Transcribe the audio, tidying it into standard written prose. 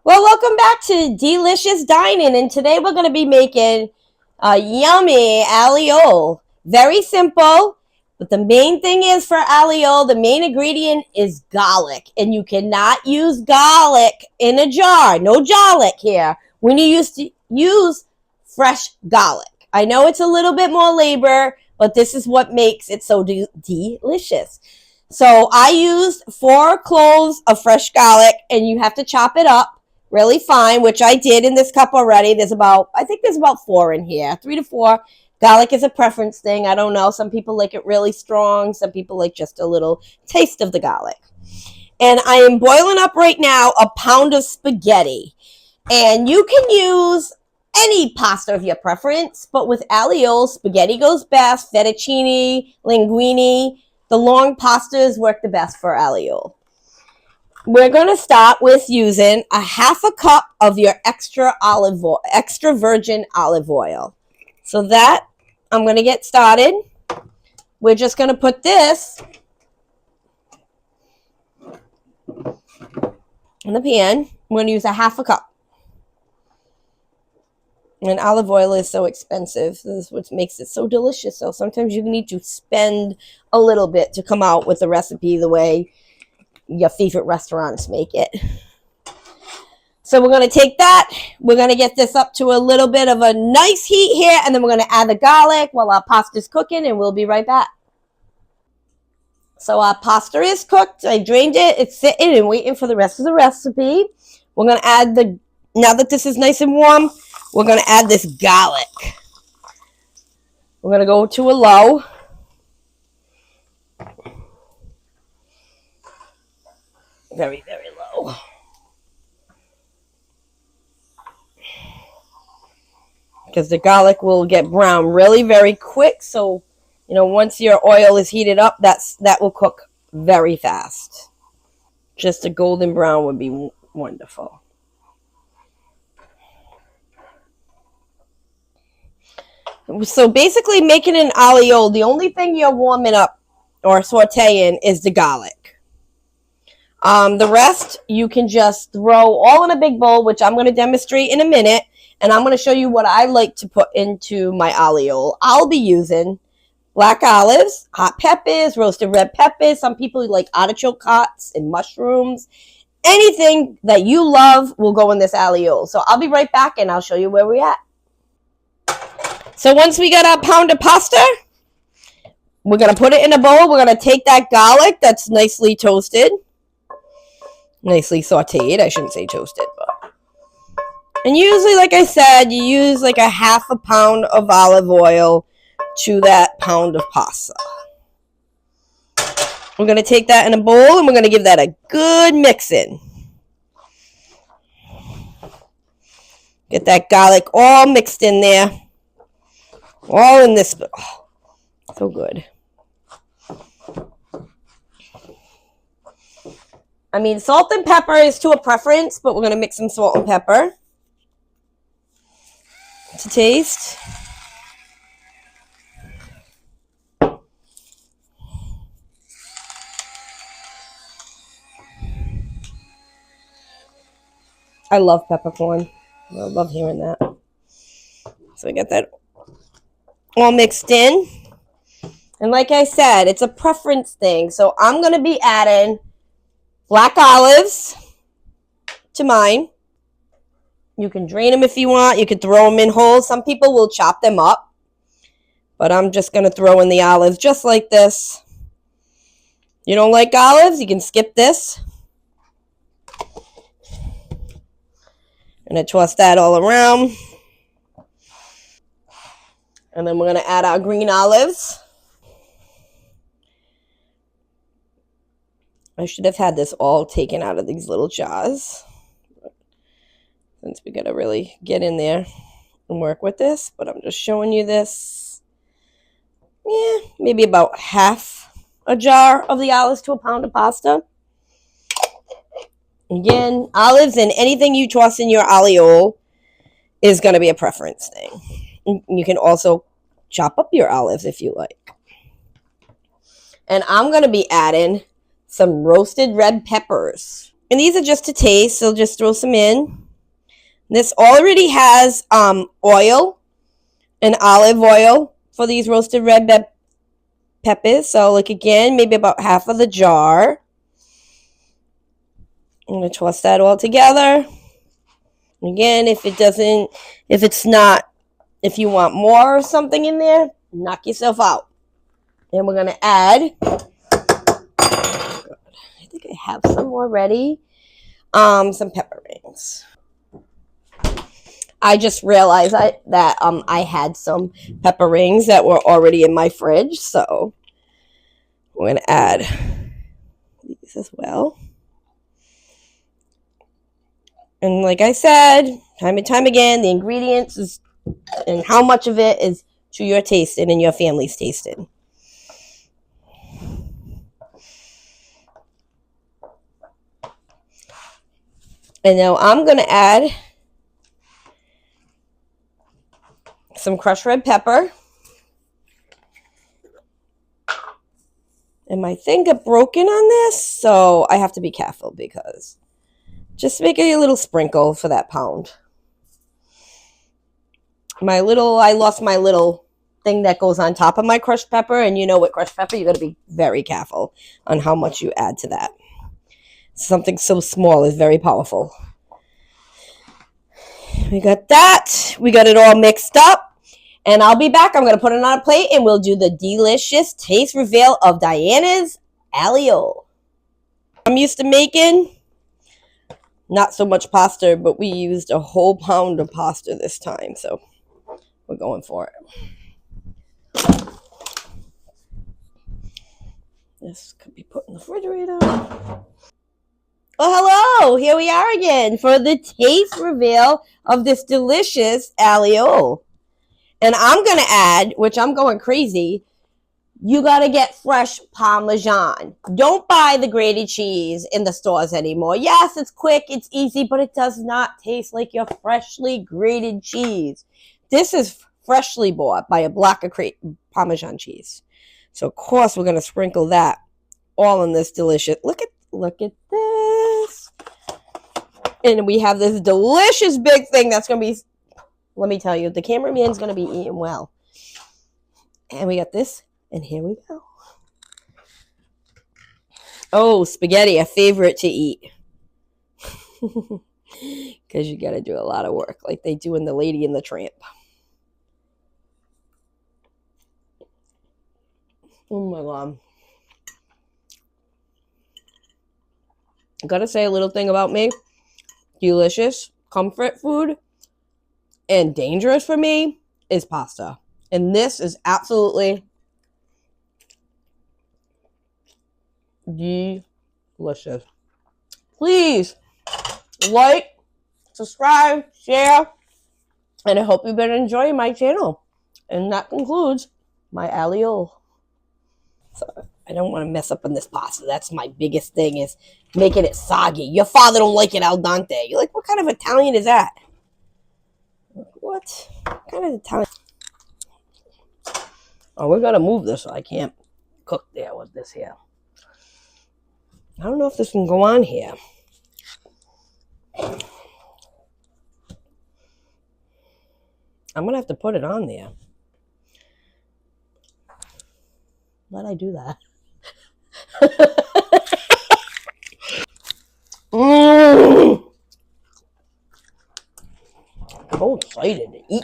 Well, welcome back to Deelicious Dining, and today we're going to be making a yummy Aglio. Very simple, but the main thing is for Aglio, the main ingredient is garlic, and you cannot use garlic in a jar. No garlic here. We need to use fresh garlic. I know it's a little bit more labor, but this is what makes it so delicious. So I used 4 cloves of fresh garlic, and you have to chop it up really fine, which I did in this cup already. I think there's about 4 in here, 3 to 4. Garlic is a preference thing. I don't know. Some people like it really strong. Some people like just a little taste of the garlic. And I am boiling up right now a pound of spaghetti. And you can use any pasta of your preference, but with Aglio, spaghetti goes best. Fettuccine, linguine, the long pastas work the best for Aglio. We're going to start with using a half a cup of your extra virgin olive oil. So that I'm going to get started. We're just going to put this in the pan. I'm going to use a half a cup. And olive oil is so expensive. This is what makes it so delicious. So sometimes you need to spend a little bit to come out with the recipe the way your favorite restaurants make it. So we're going to take that. We're going to get this up to a little bit of a nice heat here, and then we're going to add the garlic while our pasta is cooking, and we'll be right back. So our pasta is cooked. I drained it. It's sitting and waiting for the rest of the recipe. We're going to add now that this is nice and warm, we're going to add this garlic. We're going to go to a low. Very, very low. Because the garlic will get brown really very quick. So, once your oil is heated up, that will cook very fast. Just a golden brown would be wonderful. So basically making an aglio, the only thing you're warming up or sauteing is the garlic. The rest you can just throw all in a big bowl, which I'm going to demonstrate in a minute. And I'm going to show you what I like to put into my aglio. I'll be using black olives, hot peppers, roasted red peppers. Some people like artichoke hearts and mushrooms. Anything that you love will go in this aglio. So I'll be right back and I'll show you where we're at. So once we got our pound of pasta, we're going to put it in a bowl. We're going to take that garlic that's nicely toasted. Nicely sauteed. I shouldn't say toasted, but. And usually, like I said, you use like a half a pound of olive oil to that pound of pasta. We're going to take that in a bowl and we're going to give that a good mix in. Get that garlic all mixed in there. All in this. Oh, so good. I mean, salt and pepper is to a preference, but we're going to mix some salt and pepper to taste. I love peppercorn. I love hearing that. So we got that all mixed in. And like I said, it's a preference thing. So I'm going to be adding black olives to mine. You can drain them if you want. You can throw them in whole. Some people will chop them up. But I'm just going to throw in the olives just like this. You don't like olives? You can skip this. I'm going to toss that all around. And then we're going to add our green olives. I should have had this all taken out of these little jars. Since we got to really get in there and work with this. But I'm just showing you this. Yeah, maybe about half a jar of the olives to a pound of pasta. Again, olives and anything you toss in your aglio is going to be a preference thing. You can also chop up your olives if you like. And I'm going to be adding some roasted red peppers. And these are just to taste, so just throw some in. This already has oil and olive oil for these roasted red peppers. So like again, maybe about half of the jar. I'm going to toss that all together. Again, if you want more or something in there, knock yourself out. Then we're going to add, I think I have some already, some pepper rings. I just realized that I had some pepper rings that were already in my fridge, so we're going to add these as well. And like I said, time and time again, the ingredients and how much of it is to your tasting and your family's tasting. And now I'm going to add some crushed red pepper. And my thing got broken on this, so I have to be careful because just make it a little sprinkle for that pound. I lost my little thing that goes on top of my crushed pepper, and you know with crushed pepper, you got to be very careful on how much you add to that. Something so small is very powerful. We got that. We got it all mixed up. And I'll be back. I'm going to put it on a plate, and we'll do the delicious taste reveal of Diana's Aglio. I'm used to making not so much pasta, but we used a whole pound of pasta this time, so we're going for it. This could be put in the refrigerator. Well, hello! Here we are again for the taste reveal of this delicious Aglio. And I'm going to add, which I'm going crazy, you got to get fresh Parmesan. Don't buy the grated cheese in the stores anymore. Yes, it's quick, it's easy, but it does not taste like your freshly grated cheese. This is freshly bought by a block of Parmesan cheese. So, of course, we're going to sprinkle that all in this delicious. Look at this. And we have this delicious big thing that's going to be, let me tell you, the cameraman's going to be eating well. And we got this, and here we go. Oh, spaghetti, a favorite to eat. Because you got to do a lot of work, like they do in The Lady and the Tramp. Oh my God. I gotta say a little thing about me. Delicious, comfort food, and dangerous for me is pasta. And this is absolutely delicious. Please like, subscribe, share, and I hope you've been enjoying my channel. And that concludes my Aglio. So I don't want to mess up on this pasta. That's my biggest thing, is making it soggy. Your father don't like it al dente. You're like, what kind of Italian is that? What kind of Italian? Oh, we're going to move this so I can't cook there with this here. I don't know if this can go on here. I'm going to have to put it on there. Why'd I do that? So excited to eat.